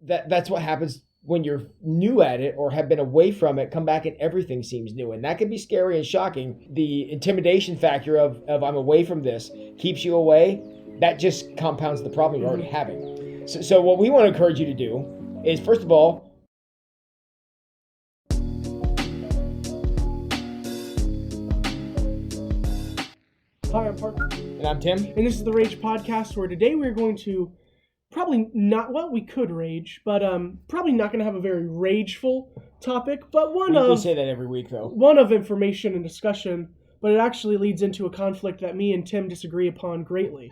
that's what happens when you're new at it or have been away from it, come back and everything seems new. And that can be scary and shocking. The intimidation factor of I'm away from this keeps you away. That just compounds the problem you're already having. So what we want to encourage you to do is, first of all, hi, I'm Parker. And I'm Tim. And this is the Rage Podcast, where today we're going to probably not, well, we could rage, but probably not going to have a very rageful topic, but we say that every week, though. One of information and discussion, but it actually leads into a conflict that me and Tim disagree upon greatly,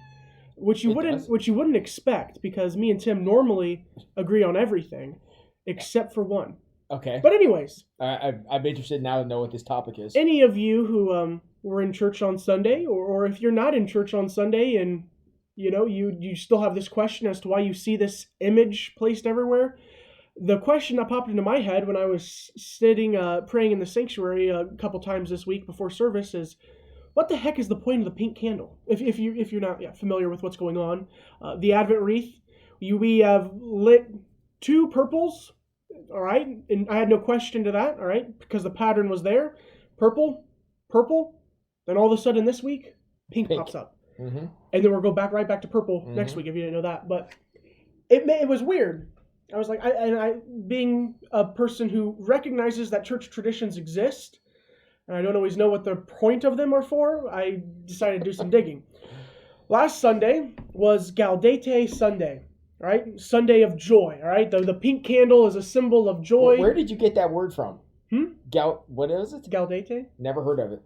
which you wouldn't expect, because me and Tim normally agree on everything except for one. Okay. But anyways, I'm interested now to know what this topic is. Any of you who were in church on Sunday, or if you're not in church on Sunday and you still have this question as to why you see this image placed everywhere, the question that popped into my head when I was sitting praying in the sanctuary a couple times this week before service is, what the heck is the point of the pink candle? If you're not familiar with what's going on, the Advent wreath, we have lit 2 purples. All right, and I had no question to that, all right, because the pattern was there. Purple, then all of a sudden this week, pink. Pops up. Mm-hmm. And then we'll go right back to purple next week if you didn't know that. But it was weird. I was like, I being a person who recognizes that church traditions exist, and I don't always know what the point of them are for, I decided to do some digging. Last Sunday was Gaudete Sunday. All right, Sunday of joy. All right, the pink candle is a symbol of joy. Where did you get that word from? What is it? Gaudete. Never heard of it.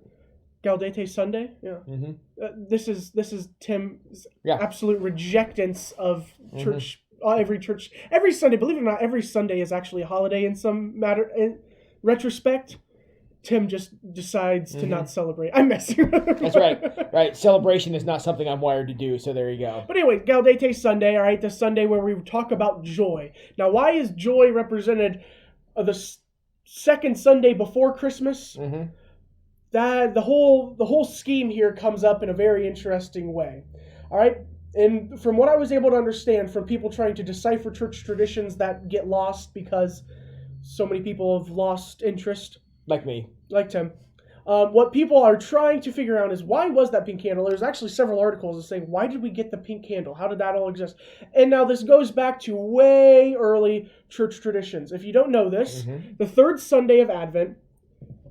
Gaudete Sunday. Yeah. Mm-hmm. This is Tim's absolute rejectance of church. Every Sunday. Believe it or not, every Sunday is actually a holiday in some matter. In retrospect, Tim just decides to not celebrate. I'm messing with him. That's right. Right. Celebration is not something I'm wired to do, so there you go. But anyway, Gaudete Sunday, all right, the Sunday where we talk about joy. Now, why is joy represented the second Sunday before Christmas? Mm-hmm. That the whole scheme here comes up in a very interesting way. All right? And from what I was able to understand from people trying to decipher church traditions that get lost because so many people have lost interest, like me. Like Tim. What people are trying to figure out is, why was that pink candle? There's actually several articles that saying, why did we get the pink candle? How did that all exist? And now this goes back to way early church traditions. If you don't know this, the third Sunday of Advent,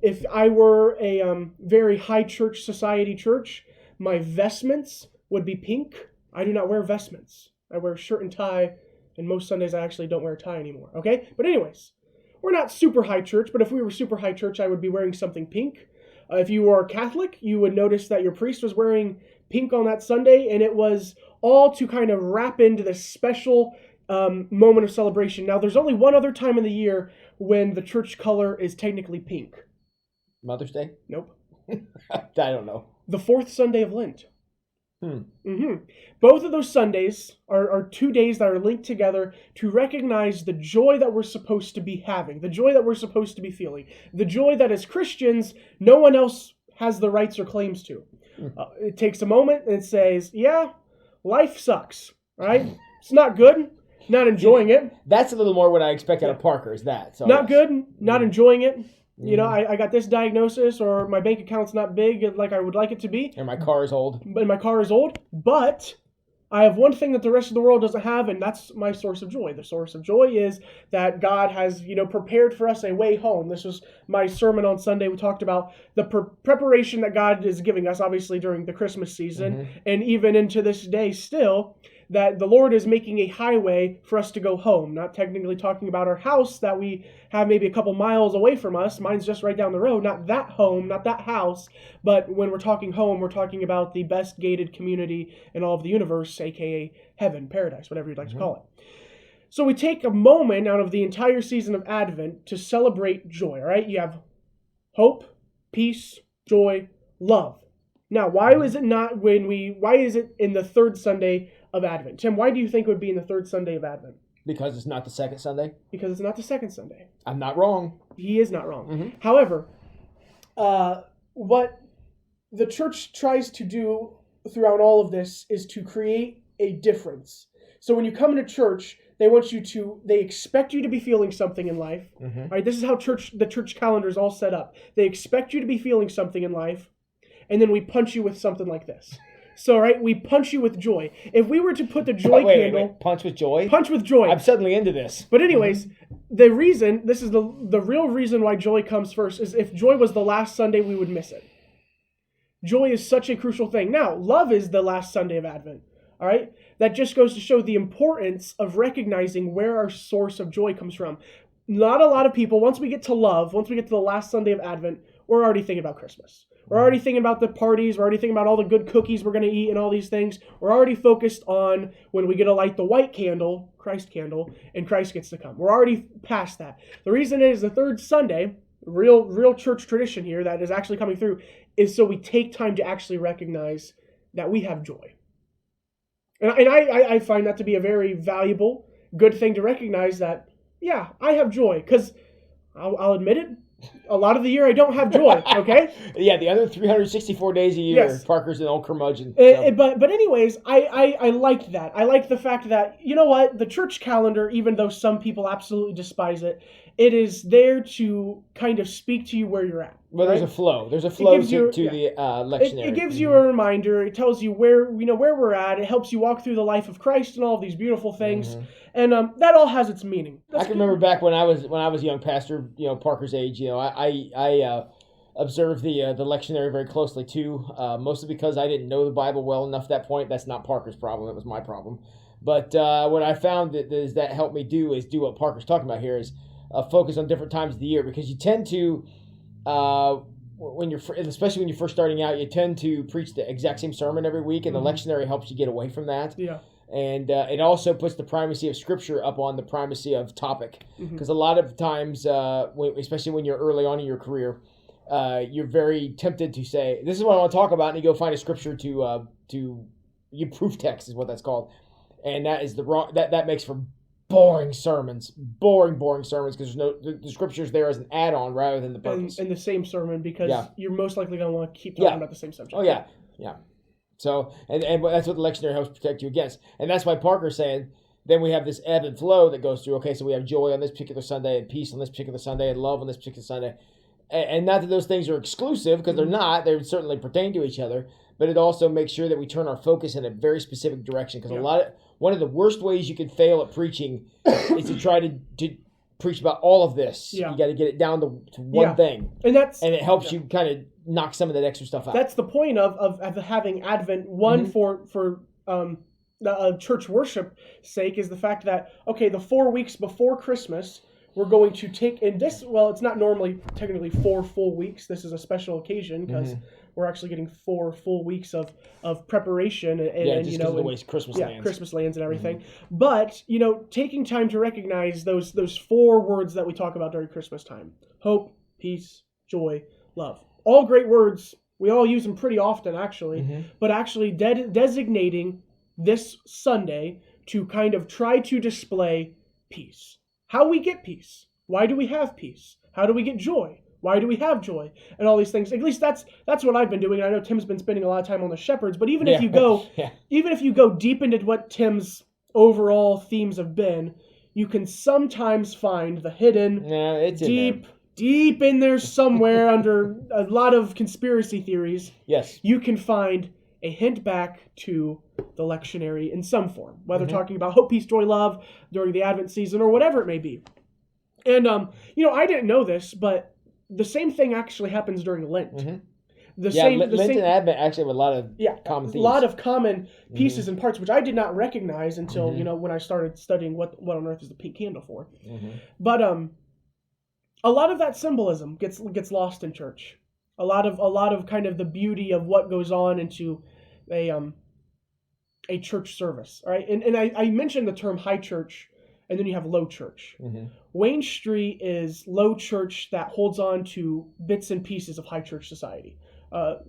if I were a very high church society church, my vestments would be pink. I do not wear vestments. I wear shirt and tie, and most Sundays I actually don't wear a tie anymore. Okay? But anyways, we're not super high church, but if we were super high church, I would be wearing something pink. If you were Catholic, you would notice that your priest was wearing pink on that Sunday, and it was all to kind of wrap into this special moment of celebration. Now, there's only one other time in the year when the church color is technically pink. Mother's Day? Nope. I don't know. The fourth Sunday of Lent. Both of those Sundays are 2 days that are linked together to recognize the joy that we're supposed to be having, the joy that we're supposed to be feeling, the joy that as Christians, no one else has the rights or claims to. It takes a moment and it says, yeah, life sucks, right? It's not good, not enjoying it. That's a little more what I expect out of Parker, is that. So not good, not enjoying it. You know, I got this diagnosis, or my bank account's not big like I would like it to be. And my car is old. But I have one thing that the rest of the world doesn't have, and that's my source of joy. The source of joy is that God has, prepared for us a way home. This was my sermon on Sunday. We talked about the preparation that God is giving us, obviously, during the Christmas season, and even into this day still, that the Lord is making a highway for us to go home. Not technically talking about our house that we have maybe a couple miles away from us. Mine's just right down the road. Not that home, not that house. But when we're talking home, we're talking about the best gated community in all of the universe, aka heaven, paradise, whatever you'd like to call it. So we take a moment out of the entire season of Advent to celebrate joy, all right? You have hope, peace, joy, love. Now, why is it in the third Sunday of Advent? Tim, why do you think it would be in the third Sunday of Advent? Because it's not the second Sunday? Because it's not the second Sunday. I'm not wrong. He is not wrong. However, what the church tries to do throughout all of this is to create a difference. So when you come into church, They expect you to be feeling something in life. Mm-hmm. All right, this is how the church calendar is all set up. They expect you to be feeling something in life, and then we punch you with something like this. So, right, we punch you with joy. If we were to put the joy candle... Wait. Punch with joy? Punch with joy. I'm suddenly into this. But anyways, the reason, this is the real reason why joy comes first, is if joy was the last Sunday, we would miss it. Joy is such a crucial thing. Now, love is the last Sunday of Advent. All right? That just goes to show the importance of recognizing where our source of joy comes from. Not a lot of people, once we get to love, once we get to the last Sunday of Advent, we're already thinking about Christmas. We're already thinking about the parties. We're already thinking about all the good cookies we're going to eat and all these things. We're already focused on when we get to light the white candle, Christ candle, and Christ gets to come. We're already past that. The reason is the third Sunday, real church tradition here that is actually coming through, is so we take time to actually recognize that we have joy. And I find that to be a very valuable, good thing to recognize that, yeah, I have joy. Because I'll admit it, a lot of the year I don't have joy, okay? Yeah, the other 364 days a year, yes. Parker's an old curmudgeon. So. But anyways, I liked that. I like the fact that, you know what, the church calendar, even though some people absolutely despise it, it is there to kind of speak to you where you're at. Well, right? There's a flow. There's a flow to the lectionary. It gives you a reminder. It tells you where we're at. It helps you walk through the life of Christ and all of these beautiful things. Mm-hmm. And that all has its meaning. I can remember back when I was a young pastor, Parker's age. I observed the lectionary very closely too. Mostly because I didn't know the Bible well enough at that point. That's not Parker's problem. It was my problem. But what I found that helped me do what Parker's talking about here is focus on different times of the year, because you tend to especially when you're first starting out, you tend to preach the exact same sermon every week, and the lectionary helps you get away from that. Yeah. And it also puts the primacy of Scripture up on the primacy of topic. Because a lot of times, especially when you're early on in your career, you're very tempted to say, this is what I want to talk about, and you go find a Scripture to you proof text is what that's called. And that is that makes for boring sermons, because the Scripture's there as an add-on rather than the purpose. In the same sermon, because you're most likely going to want to keep talking about the same subject. Oh, yeah. So, and that's what the lectionary helps protect you against. And that's why Parker's saying, then we have this ebb and flow that goes through, okay, so we have joy on this particular Sunday, and peace on this particular Sunday, and love on this particular Sunday. And not that those things are exclusive, because they're not. They certainly pertain to each other. But it also makes sure that we turn our focus in a very specific direction. Because one of the worst ways you can fail at preaching is to try to preach about all of this. Yeah. You got to get it down to one thing. And it helps you kind of knock some of that extra stuff out. That's the point of having Advent. One, for church worship sake, is the fact that, okay, the 4 weeks before Christmas, we're going to take in this. Well, it's not normally technically 4 full weeks. This is a special occasion because we're actually getting 4 full weeks of preparation and just because of the way Christmas lands. Christmas lands and everything. But taking time to recognize those 4 words that we talk about during Christmas time: hope, peace, joy, love. All great words. We all use them pretty often, actually. But actually designating this Sunday to kind of try to display peace. How we get peace. Why do we have peace? How do we get joy? Why do we have joy? And all these things. At least that's what I've been doing. I know Tim's been spending a lot of time on the shepherds, but even if you go deep into what Tim's overall themes have been, you can sometimes find the hidden, deep in there somewhere under a lot of conspiracy theories. Yes. You can find a hint back to the lectionary in some form, whether talking about hope, peace, joy, love during the Advent season or whatever it may be. And, I didn't know this, but the same thing actually happens during Lent. Lent and Advent actually have a lot of common themes. A lot of common pieces and parts, which I did not recognize until, when I started studying what on earth is the pink candle for. But a lot of that symbolism gets lost in church. A lot of kind of the beauty of what goes on into a church service. All right. And I mentioned the term high church, and then you have low church. Wayne Street is low church that holds on to bits and pieces of high church society.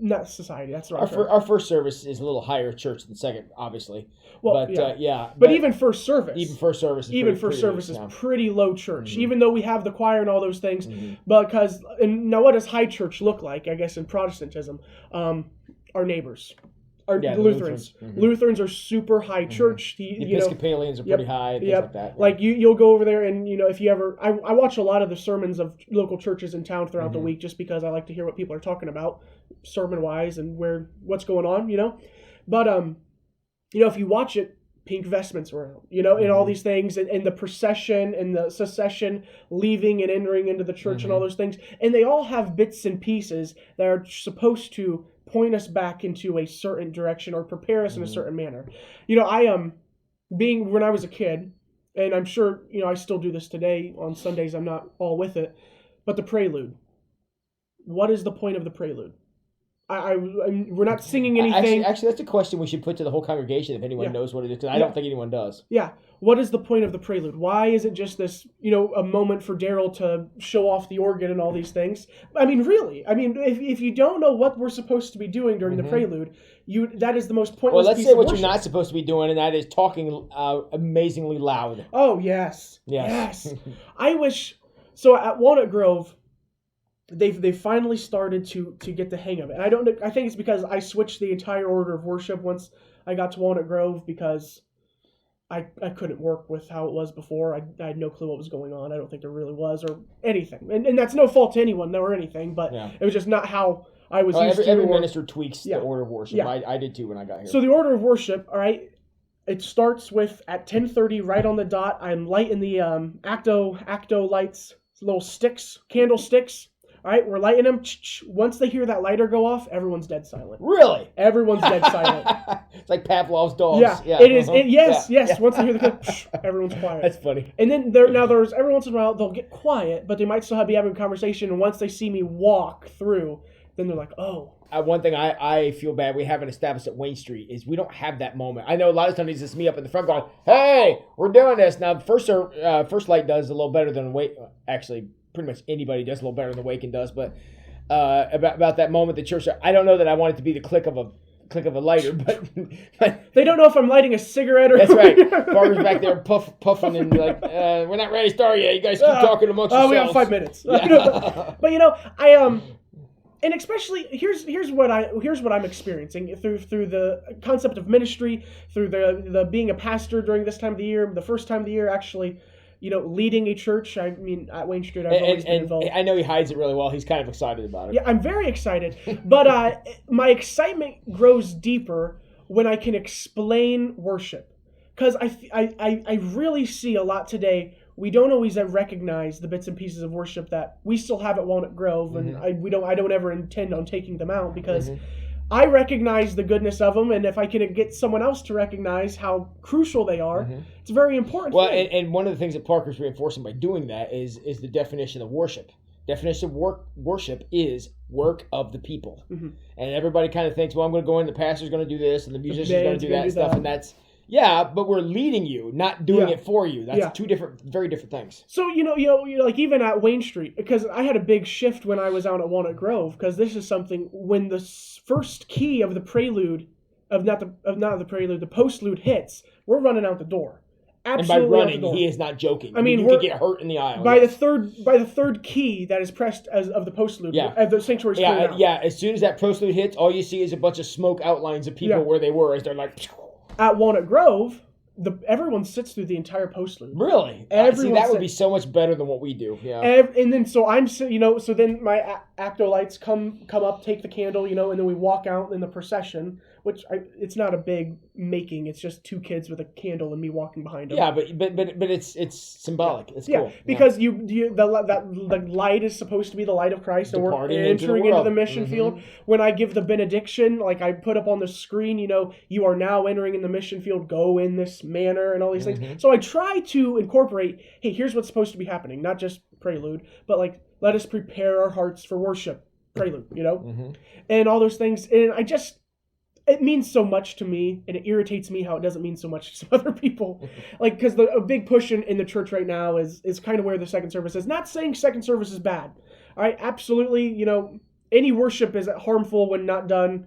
Not society, that's the right term. Our first service is a little higher church than second, obviously. Well, but But even first service. Even first service is pretty low church, even though we have the choir and all those things. And now what does high church look like, I guess, in Protestantism? Our neighbors. Or Yeah, the Lutherans. Lutherans are super high church. The Episcopalians are pretty high, things like that. Yeah. Like you'll go over there, and if you ever, I watch a lot of the sermons of local churches in town throughout the week, just because I like to hear what people are talking about, sermon wise, and what's going on. But if you watch it, pink vestments around, and all these things, and the procession and the succession, leaving and entering into the church and all those things, and they all have bits and pieces that are supposed to point us back into a certain direction or prepare us in a certain manner. I when I was a kid, and I'm sure I still do this today on Sundays. I'm not all with it, but the prelude. What is the point of the prelude? We're not singing anything. Actually, that's a question we should put to the whole congregation if anyone knows what it is, because I don't think anyone does. Yeah. What is the point of the prelude? Why is it just this, a moment for Daryl to show off the organ and all these things? I mean, really. I mean, if you don't know what we're supposed to be doing during the prelude, that is the most pointless Well, let's piece say of what worship. you're not supposed to be doing, and that is talking amazingly loud. Oh, yes. Yes. I wish... So at Walnut Grove... They've finally started to get the hang of it. And I think it's because I switched the entire order of worship once I got to Walnut Grove, because I couldn't work with how it was before. I had no clue what was going on. I don't think there really was, or anything. And that's no fault to anyone or anything, but it was just not how I was used to. Every minister tweaks the order of worship. Yeah. I did too when I got here. So the order of worship, all right, it starts with at 10:30 right on the dot. I'm lighting the acto lights, little sticks, candlesticks. All right, we're lighting them. Once they hear that lighter go off, everyone's dead silent. Really? Everyone's dead silent. It's like Pavlov's dogs. Yeah. It is. Yes. Once they hear the clip, everyone's quiet. That's funny. And then there's every once in a while they'll get quiet, but they might still be having a conversation. And once they see me walk through, then they're like, "Oh." One thing I feel bad we haven't established at Wayne Street is we don't have that moment. I know a lot of times it's just me up in the front going, "Hey, we're doing this." Now, first light does a little better than actually. Pretty much anybody does a little better than Waken does, but about that moment, the church. I don't know that I want it to be the click of a lighter, but they don't know if I'm lighting a cigarette or. That's right. Farmer's back there puffing and like, we're not ready to start yet. You guys keep talking amongst yourselves. We have 5 minutes. Yeah. But and especially here's what I'm experiencing through the concept of ministry, through the being a pastor during this time of the year, the first time of the year actually. Leading a church. I mean, at Wayne Street, I've always been involved. I know he hides it really well. He's kind of excited about it. Yeah, I'm very excited. But my excitement grows deeper when I can explain worship. Because I really see a lot today. We don't always recognize the bits and pieces of worship that we still have at Walnut Grove, and I don't ever intend on taking them out, because I recognize the goodness of them, and if I can get someone else to recognize how crucial they are, it's a very important thing. And one of the things that Parker's reinforcing by doing that is the definition of worship. Definition of worship is work of the people. And everybody kind of thinks, well, I'm going to go in, the pastor's going to do this, and the musician's going to do that stuff, and that's... Yeah, but we're leading you, not doing it for you. That's two very different things. So, like even at Wayne Street, because I had a big shift when I was out at Walnut Grove, because this is something, when the first key of the prelude, the postlude hits, we're running out the door. Absolutely. And by running, he is not joking. I mean, you could get hurt in the aisle. By the third key that is pressed of the postlude, the sanctuary's cleared out. Yeah, as soon as that postlude hits, all you see is a bunch of smoke outlines of people where they were, as they're like... At Walnut Grove, everyone sits through the entire postlude. Really? See, that would be so much better than what we do. Yeah. And then so then my acto-lights come up, take the candle, and then we walk out in the procession, which it's not a big making. It's just two kids with a candle and me walking behind them. Yeah, but it's symbolic. It's cool. Because the light is supposed to be the light of Christ, and we're entering into the mission field. When I give the benediction, like I put up on the screen, you are now entering in the mission field. Go in this manner and all these things. So I try to incorporate. Hey, here's what's supposed to be happening. Not just prelude, but like let us prepare our hearts for worship. Prelude, and all those things. And it means so much to me, and it irritates me how it doesn't mean so much to some other people. Like, because a big push in the church right now is kind of where the second service is. Not saying second service is bad. All right, absolutely, any worship is harmful when not done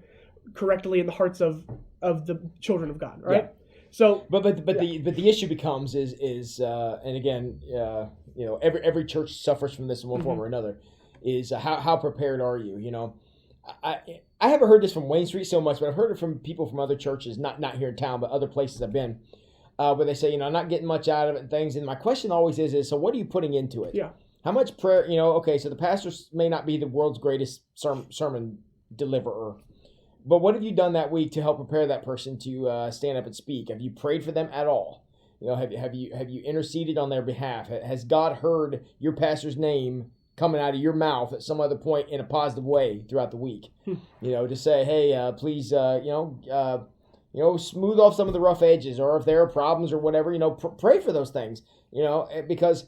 correctly in the hearts of the children of God, right? Yeah. So, but the issue becomes is and again, every church suffers from this in one form or another. Is how prepared are you? I haven't heard this from Wayne Street so much, but I've heard it from people from other churches, not here in town, but other places I've been, where they say, I'm not getting much out of it and things. And my question always is, so what are you putting into it? Yeah. How much prayer, okay, so the pastor may not be the world's greatest sermon deliverer, but what have you done that week to help prepare that person to stand up and speak? Have you prayed for them at all? Have you interceded on their behalf? Has God heard your pastor's name coming out of your mouth at some other point in a positive way throughout the week? To say, hey, please, smooth off some of the rough edges, or if there are problems or whatever, pray for those things, because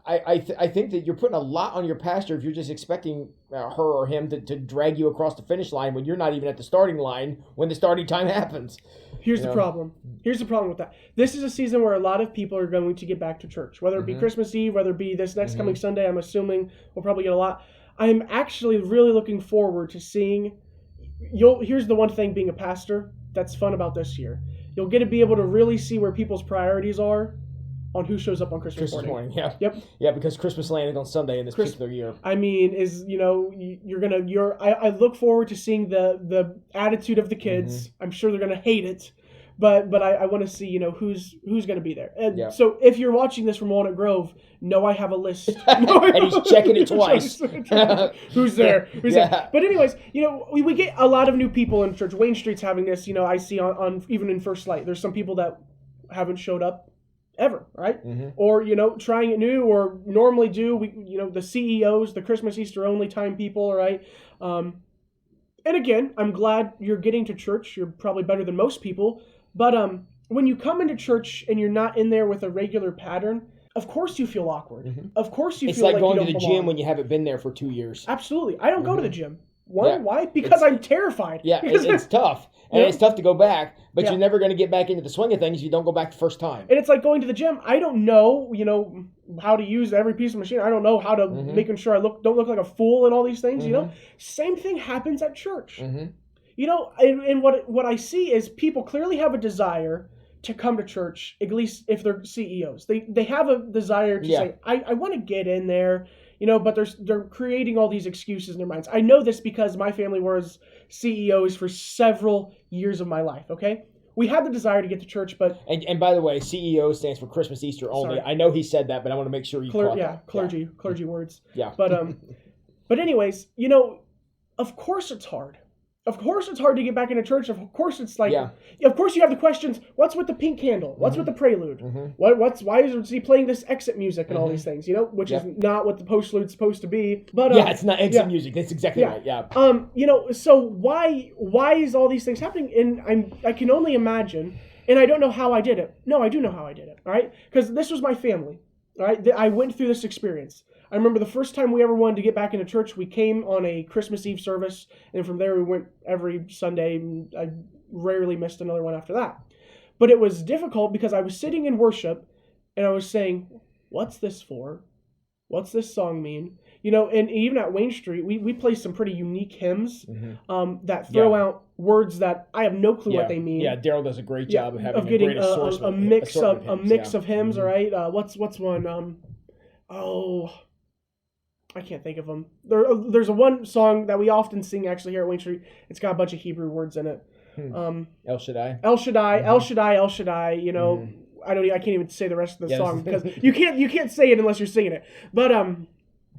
I think that you're putting a lot on your pastor if you're just expecting her or him to drag you across the finish line when you're not even at the starting line when the starting time happens. Here's the problem. Here's the problem with that. This is a season where a lot of people are going to get back to church, whether it be Christmas Eve, whether it be this next coming Sunday. I'm assuming we'll probably get a lot. I'm actually really looking forward to seeing. Here's the one thing being a pastor that's fun about this year. You'll get to be able to really see where people's priorities are on who shows up on Christmas morning. Yeah. Yep. Yeah, because Christmas landed on Sunday in this particular year. I mean, I look forward to seeing the attitude of the kids. I'm sure they're gonna hate it, but I want to see who's gonna be there. And so if you're watching this from Walnut Grove, know I have a list. And he's checking it twice. Who's there? Who's there? But anyways, we get a lot of new people in church. Wayne Street's having this. I see on even in First Light, there's some people that haven't showed up ever, right? Or trying it new, or normally do the CEOs, the Christmas Easter only time people, right? And again, I'm glad you're getting to church. You're probably better than most people, but when you come into church and you're not in there with a regular pattern, of course you feel awkward. Of course you feel like going you to the don't belong. gym when you haven't been there for 2 years. Absolutely. I don't go to the gym. Why? Because I'm terrified. Yeah, it's tough. And it's tough to go back, but you're never going to get back into the swing of things if you don't go back the first time. And it's like going to the gym. I don't know, how to use every piece of machine. I don't know how to making sure I don't look like a fool and all these things, Same thing happens at church. And what I see is people clearly have a desire to come to church, at least if they're CEOs. They have a desire to say, I want to get in there. But they're creating all these excuses in their minds. I know this because my family was CEOs for several years of my life, okay? We had the desire to get to church, but... And by the way, CEO stands for Christmas, Easter only. Sorry. I know he said that, but I want to make sure you caught that. Clergy words. Yeah. But anyways, of course it's hard. Of course it's hard to get back into church. Of course it's like, of course you have the questions, what's with the pink candle? What's with the prelude? Why is he playing this exit music and all these things, which is not what the postlude's supposed to be. But it's not exit music. That's exactly right. Yeah. So why is all these things happening? And I can only imagine, and I don't know how I did it. No, I do know how I did it, all right? Because this was my family, all right? I went through this experience. I remember the first time we ever wanted to get back into church, we came on a Christmas Eve service, and from there we went every Sunday, and I rarely missed another one after that. But it was difficult because I was sitting in worship, and I was saying, what's this for? What's this song mean? And even at Wayne Street, we play some pretty unique hymns that throw out words that I have no clue what they mean. Yeah, Daryl does a great job of having of getting a mix of hymns, all right? What's one? I can't think of them. There's a one song that we often sing actually here at Wayne Street. It's got a bunch of Hebrew words in it. El Shaddai. El Shaddai. El Shaddai. El Shaddai. I can't even say the rest of the song because you can't say it unless you're singing it. But and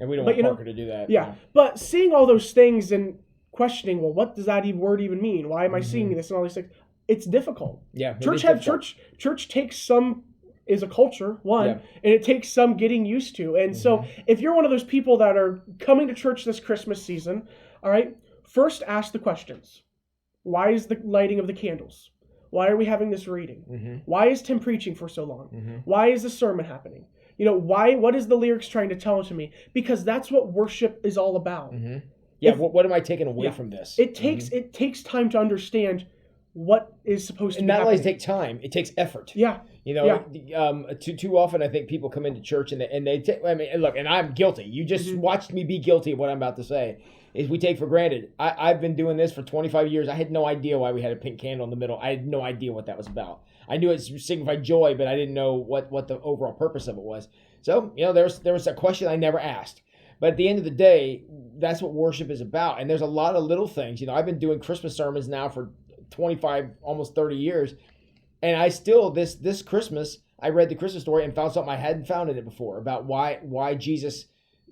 we don't want Parker to do that. Yeah, but seeing all those things and questioning, well, what does that word even mean? Why am I singing this and all these things? It's difficult. Yeah, church takes some. Is a culture, and it takes some getting used to. And so if you're one of those people that are coming to church this Christmas season, all right, first ask the questions. Why is the lighting of the candles? Why are we having this reading? Why is Tim preaching for so long? Why is the sermon happening? What is the lyrics trying to tell to me? Because that's what worship is all about. Yeah, what am I taking away from this? It takes time to understand what is supposed to be happening. And not only does it take time, it takes effort. Yeah. Too often I think people come into church and they take, look, and I'm guilty. You just watched me be guilty of what I'm about to say. Is we take for granted. I've been doing this for 25 years. I had no idea why we had a pink candle in the middle. I had no idea what that was about. I knew it signified joy, but I didn't know what the overall purpose of it was. So, there was a question I never asked. But at the end of the day, that's what worship is about. And there's a lot of little things. I've been doing Christmas sermons now for 25, almost 30 years. And I still, this Christmas, I read the Christmas story and found something I hadn't found in it before about why Jesus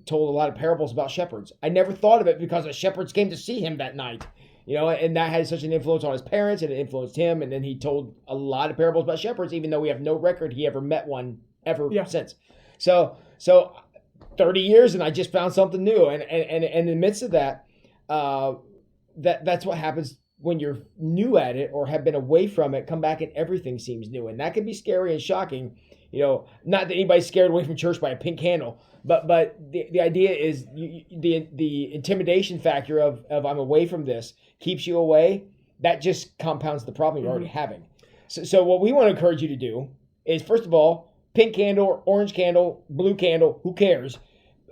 told a lot of parables about shepherds. I never thought of it because the shepherds came to see him that night. And that had such an influence on his parents, and it influenced him. And then he told a lot of parables about shepherds, even though we have no record he ever met one ever since. So 30 years, and I just found something new. And in the midst of that, that's what happens when you're new at it or have been away from it. Come back and everything seems new, and that can be scary and shocking. Not that anybody's scared away from church by a pink candle, but the idea is the intimidation factor of I'm away from this keeps you away. That just compounds the problem you're already having. So what we want to encourage you to do is, first of all, pink candle, orange candle, blue candle, who cares?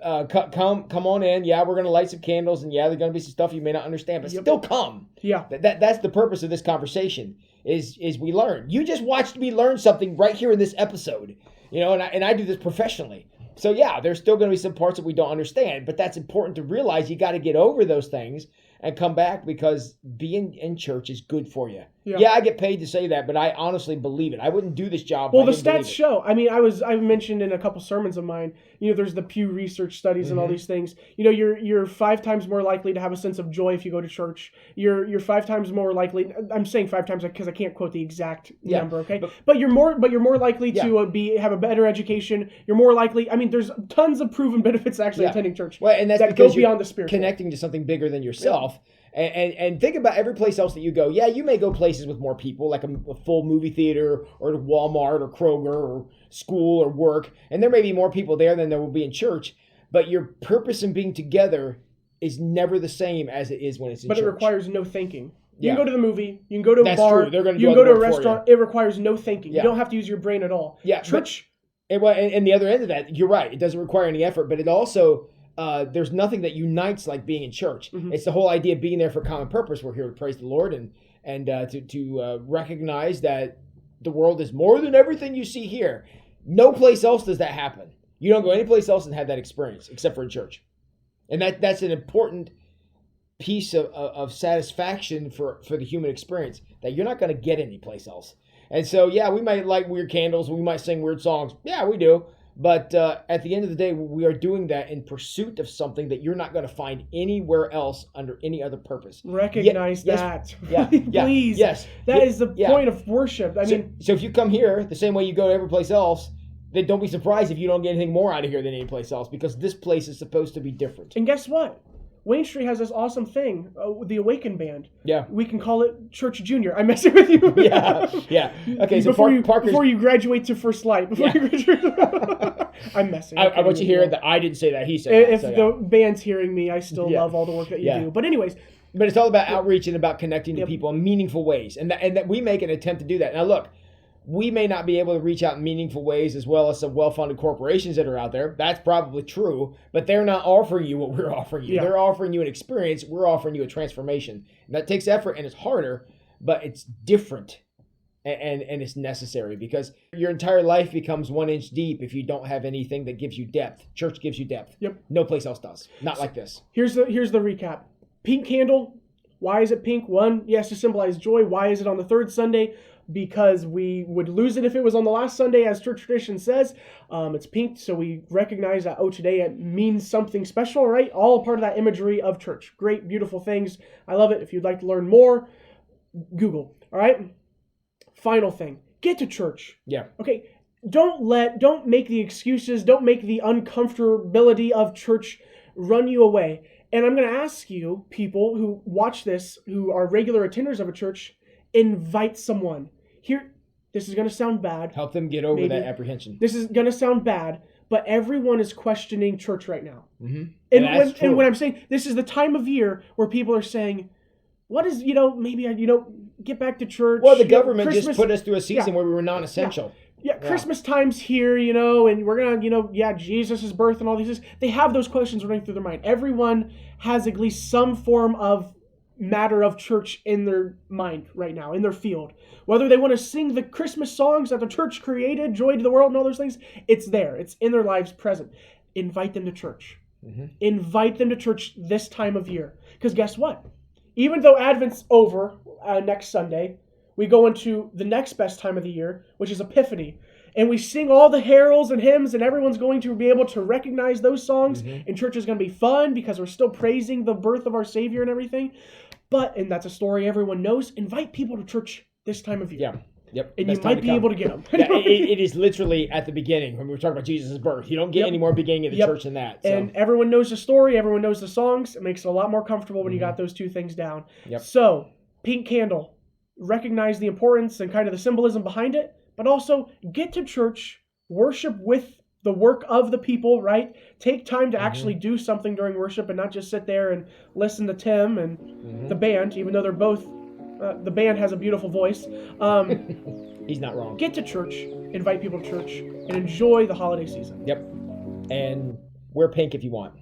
Come on in. Yeah, we're going to light some candles, and yeah, there's going to be some stuff you may not understand, but still come. Yeah. That's the purpose of this conversation is we learn. You just watched me learn something right here in this episode, and I do this professionally. So yeah, there's still going to be some parts that we don't understand, but that's important to realize. You got to get over those things and come back, because being in church is good for you. Yeah, I get paid to say that, but I honestly believe it. I wouldn't do this job. Well, the stats show. I mean, I mentioned in a couple sermons of mine, there's the Pew Research studies and all these things. You're 5 times more likely to have a sense of joy if you go to church. You're 5 times more likely. I'm saying 5 times because I can't quote the exact number. Okay, but you're more likely to have a better education. You're more likely. I mean, there's tons of proven benefits actually attending church. Well, and that's that because go beyond the spiritual, connecting to something bigger than yourself. Yeah. And think about every place else that you go. Yeah, you may go places with more people, like a full movie theater or Walmart or Kroger or school or work. And there may be more people there than there will be in church. But your purpose in being together is never the same as it is when it's in church. But it requires no thinking. You can go to the movie. You can go to a bar. True. They're going to you can go to a restaurant. It requires no thinking. Yeah. You don't have to use your brain at all. Yeah, church. And the other end of that, you're right. It doesn't require any effort, but it also... there's nothing that unites like being in church. It's the whole idea of being there for common purpose. We're here to praise the Lord and to recognize that the world is more than everything you see here. No place else does that happen. You don't go anyplace else and have that experience except for in church. And that's an important piece of satisfaction for the human experience that you're not going to get anyplace else. And so, yeah, we might light weird candles. We might sing weird songs. Yeah, we do. But at the end of the day, we are doing that in pursuit of something that you're not going to find anywhere else under any other purpose. Recognize that. Yeah, please. Yes. That is the point of worship. So if you come here the same way you go every place else, then don't be surprised if you don't get anything more out of here than any place else, because this place is supposed to be different. And guess what? Wayne Street has this awesome thing, the Awaken Band. Yeah. We can call it Church Junior. I'm messing with you. Yeah. Okay, so before you graduate to First Light. I'm messing. I want you to hear that I didn't say that. He said that. If the band's hearing me, I still love all the work that you do. But anyways. But it's all about outreach and about connecting to people in meaningful ways. And that we make an attempt to do that. Now, look. We may not be able to reach out in meaningful ways as well as some well-funded corporations that are out there. That's probably true, but they're not offering you what we're offering you. Yeah. They're offering you an experience. We're offering you a transformation. And that takes effort and it's harder, but it's different and it's necessary, because your entire life becomes 1 inch deep if you don't have anything that gives you depth. Church gives you depth. Yep. No place else does. Not like this. Here's the recap. Pink candle. Why is it pink? 1, yes, to symbolize joy. Why is it on the 3rd Sunday? Because we would lose it if it was on the last Sunday, as church tradition says. It's pink, so we recognize that, today it means something special, right? All part of that imagery of church. Great, beautiful things. I love it. If you'd like to learn more, Google, all right? Final thing, get to church. Yeah. Okay, don't make the excuses, don't make the uncomfortability of church run you away. And I'm going to ask you, people who watch this, who are regular attenders of a church, invite someone. Here, this is going to sound bad. Help them get over that apprehension. This is going to sound bad, but everyone is questioning church right now. Mm-hmm. And when I'm saying, this is the time of year where people are saying, what is, maybe get back to church. Well, the government just put us through a season where we were non-essential. Yeah, Christmas time's here, and we're going to, Jesus' birth and all these things. They have those questions running through their mind. Everyone has at least some form of matter of church in their mind right now, in their field. Whether they want to sing the Christmas songs that the church created, joy to the world and all those things, it's there. It's in their lives present. Invite them to church. invite them to church this time of year. Because guess what? Even though Advent's over next Sunday, we go into the next best time of the year, which is Epiphany. And we sing all the carols and hymns, and everyone's going to be able to recognize those songs. And church is going to be fun because we're still praising the birth of our Savior and everything. And that's a story everyone knows, invite people to church this time of year. Yeah. Yep. And you might be able to get them. It is literally at the beginning when we were talking about Jesus' birth. You don't get any more beginning of the church than that. So. And everyone knows the story. Everyone knows the songs. It makes it a lot more comfortable when you got those two things down. Yep. So, pink candle. Recognize the importance and kind of the symbolism behind it. But also, get to church. Worship with the work of the people, right? Take time to actually do something during worship and not just sit there and listen to Tim and the band, even though they're both... the band has a beautiful voice. He's not wrong. Get to church, invite people to church, and enjoy the holiday season. Yep. And wear pink if you want.